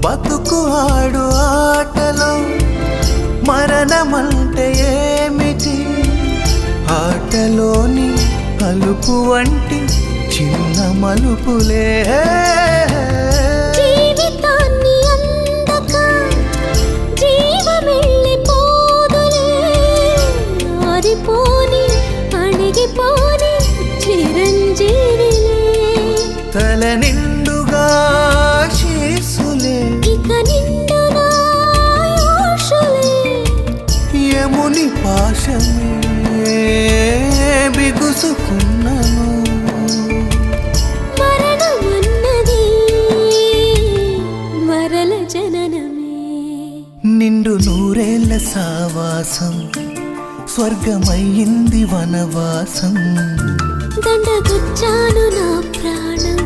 బతుకు ఆడు ఆటలో మరణమంటే ఏమిటి? ఆటలోని అలుపు వంటి చిన్న మలుపులే జీవితాన్ని అందక జీవమెళ్ళిపోదులే, ఆరిపోని అణిగిపోని చిరంజీవిలే. తల నిండుగా శీసులే, ఇక నిండునా ఆశలే. యముని పాశమే బిగుసుకున్నను. మరణమన్నది మరల జననమే. నిండు నూరేళ్ల సావాసం స్వర్గమయ్యింది వనవాసం. దండగుచ్చాను నా ప్రాణం